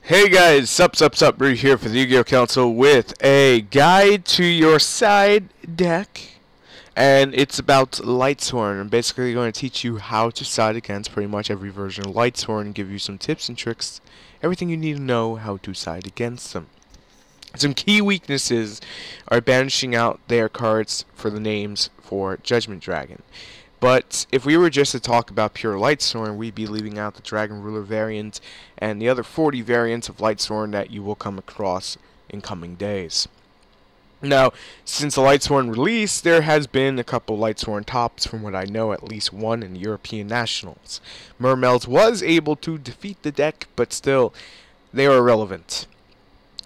Hey guys, sup, we're here for the Yu-Gi-Oh! Council with a guide to your side deck. And it's about Lightsworn. I'm basically going to teach you how to side against pretty much every version of Lightsworn and give you some tips and tricks, everything you need to know how to side against them. Some key weaknesses are banishing out their cards for the names for Judgment Dragon. But if we were just to talk about pure Lightsworn, we'd be leaving out the Dragon Ruler variant and the other 40 variants of Lightsworn that you will come across in coming days. Now, since the Lightsworn release, there has been a couple Lightsworn tops, from what I know, at least one in the European Nationals. Mermel's was able to defeat the deck, but still, they are irrelevant.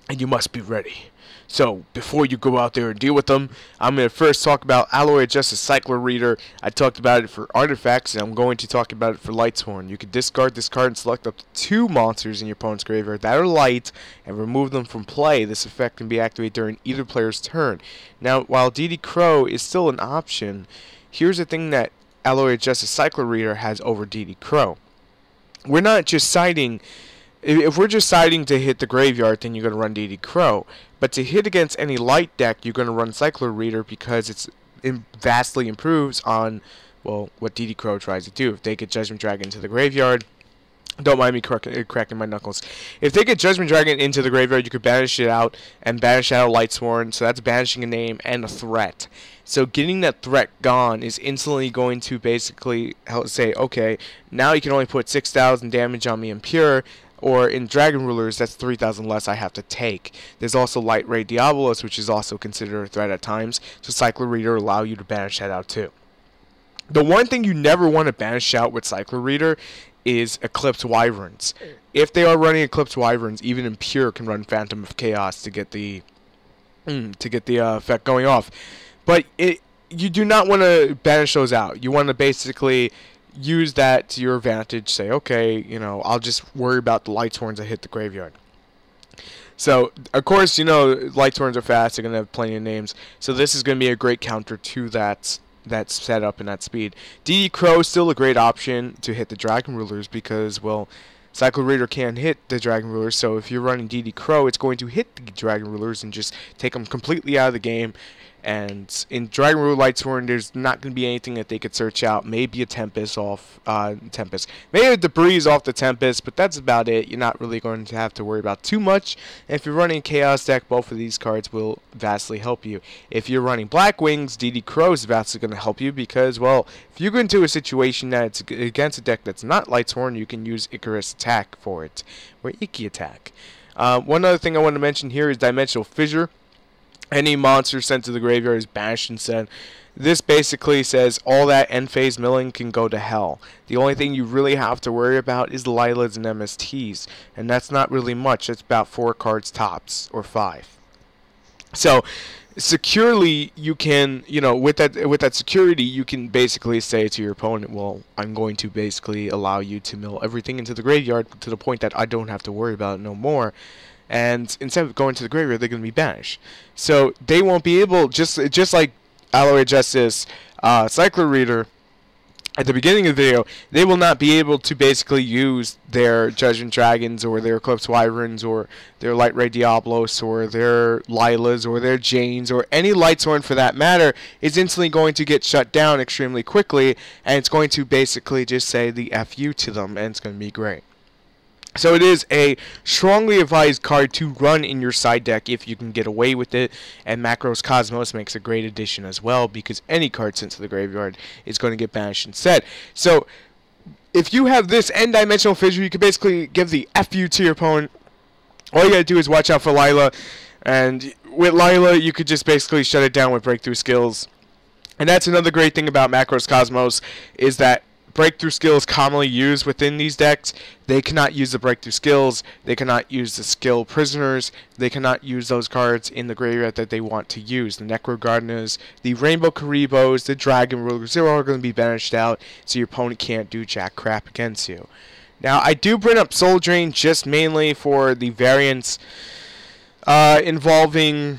And you must be ready. So, before you go out there and deal with them, I'm going to first talk about Alloy Adjusted Cycler Reader. I talked about it for artifacts, and I'm going to talk about it for Lightsworn. You can discard this card and select up to 2 monsters in your opponent's graveyard that are light, and remove them from play. This effect can be activated during either player's turn. Now, while DD Crow is still an option, here's the thing that Alloy Adjusted Cycler Reader has over DD Crow. We're not just siding... If we're just siding to hit the graveyard, then you're going to run DD Crow. But to hit against any light deck, you're going to run Cycler Reader because it's vastly improves on, well, what DD Crow tries to do. If they get Judgment Dragon into the graveyard, don't mind me cracking my knuckles. If they get Judgment Dragon into the graveyard, you could banish it out and banish out a Lightsworn. So that's banishing a name and a threat. So getting that threat gone is instantly going to basically say, okay, now you can only put 6,000 damage on me in pure. Or in Dragon Rulers, that's 3,000 less I have to take. There's also Light Ray Diabolos, which is also considered a threat at times. So Cycler Reader will allow you to banish that out too. The one thing you never want to banish out with Cycler Reader is Eclipse Wyverns. If they are running Eclipse Wyverns, even in pure can run Phantom of Chaos to get the effect going off. But you do not want to banish those out. You want to basically use that to your advantage. Say, okay, you know, I'll just worry about the Lightsworns that hit the graveyard. So, of course, you know, Lightsworns are fast. They're going to have plenty of names. So this is going to be a great counter to that setup and that speed. DD Crow is still a great option to hit the Dragon Rulers because, well, Cycler Reader can't hit the Dragon Rulers. So if you're running DD Crow, it's going to hit the Dragon Rulers and just take them completely out of the game. And in Dragon Ruler Lightsworn, there's not going to be anything that they could search out. Maybe a Tempest off maybe a Debris off the Tempest, but that's about it. You're not really going to have to worry about too much. And if you're running Chaos deck, both of these cards will vastly help you. If you're running Black Wings, DD Crow is vastly going to help you because, well, if you go into a situation that it's against a deck that's not Lightsworn, you can use Icarus Attack for it, or Icky Attack. One other thing I want to mention here is Dimensional Fissure. Any monster sent to the graveyard is banished and sent. This basically says all that end phase milling can go to hell. The only thing you really have to worry about is Lilas and MSTs, and that's not really much. It's about 4 cards tops, or 5. So securely, you can, you know, with that security, you can basically say to your opponent, well, I'm going to basically allow you to mill everything into the graveyard to the point that I don't have to worry about it no more. And instead of going to the graveyard, they're going to be banished. So they won't be able, just like Alloy Justice Cycler Reader at the beginning of the video, they will not be able to basically use their Judgment Dragons or their Eclipse Wyverns or their Light Ray Diabolos or their Lilas or their Janes or any Lightsworn for that matter is instantly going to get shut down extremely quickly, and it's going to basically just say the FU to them, and it's going to be great. So it is a strongly advised card to run in your side deck if you can get away with it, and Macros Cosmos makes a great addition as well because any card sent to the graveyard is going to get banished instead. So if you have this and Dimensional Fissure, you can basically give the FU to your opponent. All you gotta do is watch out for Lila, and with Lila you could just basically shut it down with Breakthrough Skills. And that's another great thing about Macros Cosmos is that Breakthrough Skills commonly used within these decks, they cannot use the Breakthrough Skills, they cannot use the Skill Prisoners, they cannot use those cards in the graveyard that they want to use. The Necro Gardeners, the Rainbow Karibos, the Dragon Rulers, they're all going to be banished out, so your opponent can't do jack crap against you. Now, I do bring up Soul Drain just mainly for the variants involving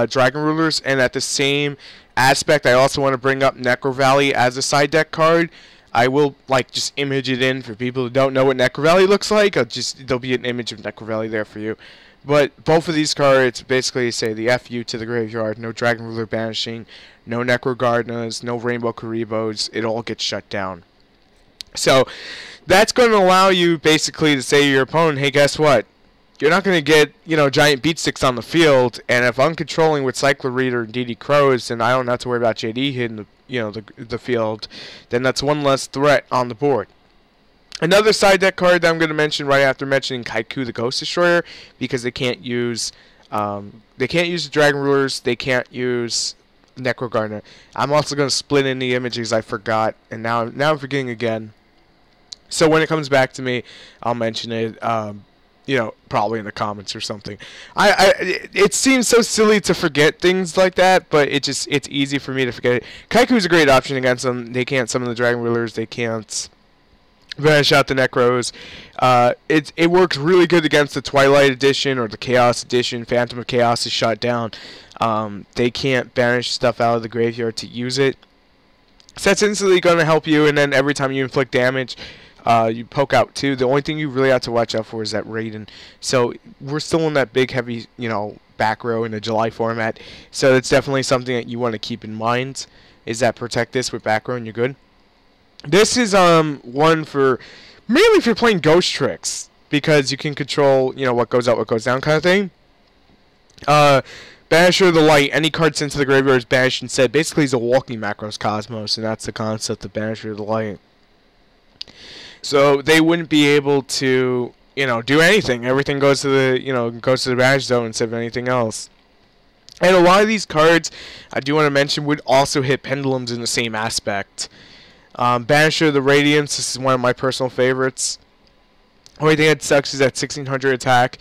Dragon Rulers, and at the same aspect, I also want to bring up Necro Valley as a side deck card. I will like just image it in for people who don't know what Necro Valley looks like. There'll be an image of Necro Valley there for you. But both of these cards basically say the FU to the graveyard. No Dragon Ruler banishing, no Necro Gardenas, no Rainbow Karibos. It all gets shut down. So that's going to allow you basically to say to your opponent, hey, guess what? You're not going to get, giant beat sticks on the field, and if I'm controlling with Cycler Reader and DD Crows, and I don't have to worry about JD hitting the field, then that's one less threat on the board. Another side deck card that I'm going to mention right after mentioning Kaiku the Ghost Destroyer, because they can't use the Dragon Rulers, they can't use Necro Gardener. I'm also going to split in the images I forgot, and now I'm forgetting again. So when it comes back to me, I'll mention it. Probably in the comments or something. It seems so silly to forget things like that, but it's easy for me to forget it. Kaiku is a great option against them. They can't summon the Dragon Rulers. They can't banish out the Necros. It works really good against the Twilight Edition or the Chaos Edition. Phantom of Chaos is shut down. They can't banish stuff out of the graveyard to use it. So that's instantly going to help you, and then every time you inflict damage, you poke out too. The only thing you really have to watch out for is that Raiden. So we're still in that big, heavy, back row in the July format. So it's definitely something that you want to keep in mind. Is that protect this with back row and you're good. This is one for mainly if you're playing Ghost Tricks, because you can control what goes out, what goes down kind of thing. Banisher of the Light. Any card sent to the graveyard is banished instead. Basically, he's a walking Macros Cosmos, and that's the concept of Banisher of the Light. So they wouldn't be able to, do anything. Everything goes to the banish zone instead of anything else. And a lot of these cards, I do want to mention, would also hit Pendulums in the same aspect. Banisher of the Radiance, this is one of my personal favorites. Only thing that sucks is that 1600 attack,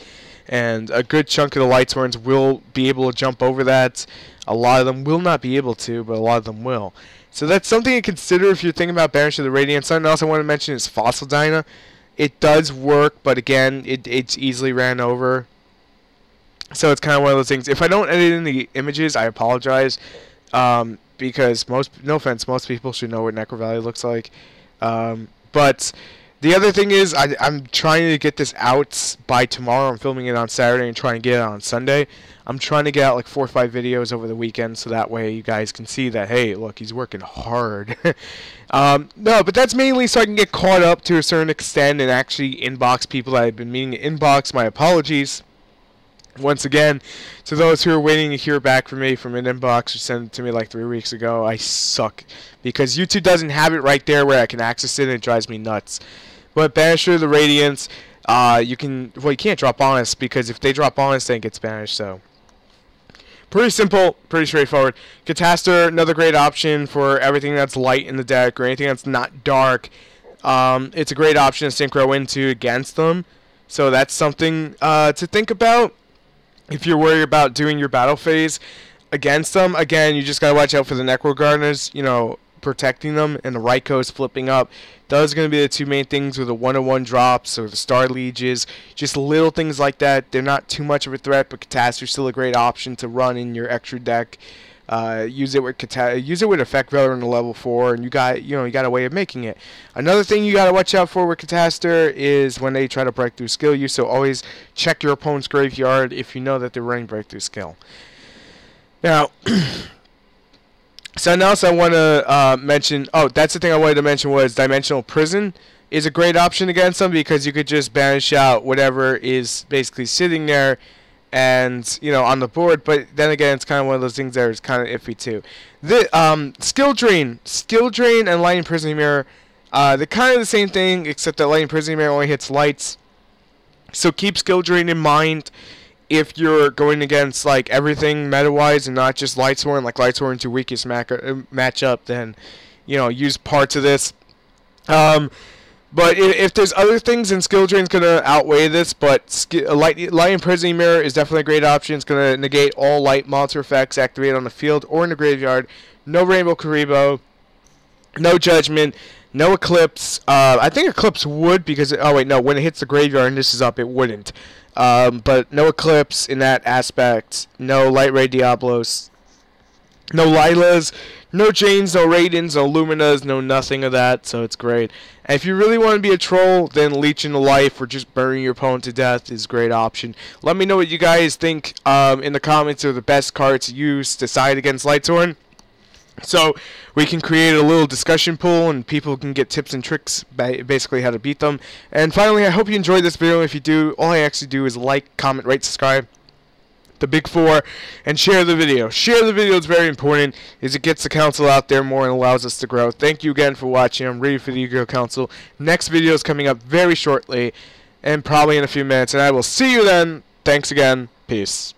and a good chunk of the Lightsworns will be able to jump over that. A lot of them will not be able to, but a lot of them will. So that's something to consider if you're thinking about Banisher of the Radiance. Something else I want to mention is Fossil Dyna. It does work, but again, it's easily ran over. So it's kind of one of those things. If I don't edit in the images, I apologize. Because no offense, most people should know what Necro Valley looks like. But the other thing is, I'm trying to get this out by tomorrow. I'm filming it on Saturday and trying to get it on Sunday. I'm trying to get out like 4 or 5 videos over the weekend, so that way you guys can see that, hey, look, he's working hard. No, but that's mainly so I can get caught up to a certain extent and actually inbox people that I've been meaning to inbox. My apologies. Once again, to those who are waiting to hear back from me from an inbox or sent it to me like 3 weeks ago, I suck. Because YouTube doesn't have it right there where I can access it, and it drives me nuts. But Banisher of the Radiance, you can't drop Honest, because if they drop Honest, then it gets banished, so. Pretty simple, pretty straightforward. Catastor, another great option for everything that's light in the deck or anything that's not dark. It's a great option to synchro into against them. So that's something to think about if you're worried about doing your battle phase against them. Again, you just got to watch out for the Necro Gardeners, protecting them, and the Raikou flipping up. Those are going to be the two main things with the 101 drops or the Star Lieges. Just little things like that. They're not too much of a threat, but Catastor's still a great option to run in your extra deck. Use it with Effect Veteran to level 4, and you got a way of making it. Another thing you got to watch out for with Catastor is when they try to breakthrough skill you. So always check your opponent's graveyard if you know that they're running breakthrough skill. Now. Something else I want to mention, that's the thing I wanted to mention, was Dimensional Prison is a great option against them, because you could just banish out whatever is basically sitting there and, on the board, but then again, it's kind of one of those things that is kind of iffy too. The Skill Drain and Lightning Prison Mirror, they're kind of the same thing, except that Lightning Prison Mirror only hits lights, so keep Skill Drain in mind. If you're going against like everything meta-wise and not just Lightsworn, like Lightsworn's your weakest matchup, then use parts of this. But if there's other things, then Skill Drain's gonna outweigh this. But Light Imprisoning Mirror is definitely a great option. It's gonna negate all light monster effects activated on the field or in the graveyard. No Rainbow Karibo, no Judgment, no Eclipse. I think Eclipse would, because when it hits the graveyard and this is up, it wouldn't. But no Eclipse in that aspect, no Light Ray Diablos, No Lilas, no Janes, no Raidens, no Luminas, no nothing of that, so it's great. And if you really want to be a troll, then Leech into Life or just burning your opponent to death is a great option. Let me know what you guys think in the comments are the best cards to use to side against Lightsworn. So we can create a little discussion pool and people can get tips and tricks, basically how to beat them. And finally, I hope you enjoyed this video. If you do, all I actually do is like, comment, rate, subscribe. The big four, and share the video. Share the video is very important as it gets the council out there more and allows us to grow. Thank you again for watching. I'm ready for the Yu-Gi-Oh! Council. Next video is coming up very shortly and probably in a few minutes, and I will see you then. Thanks again. Peace.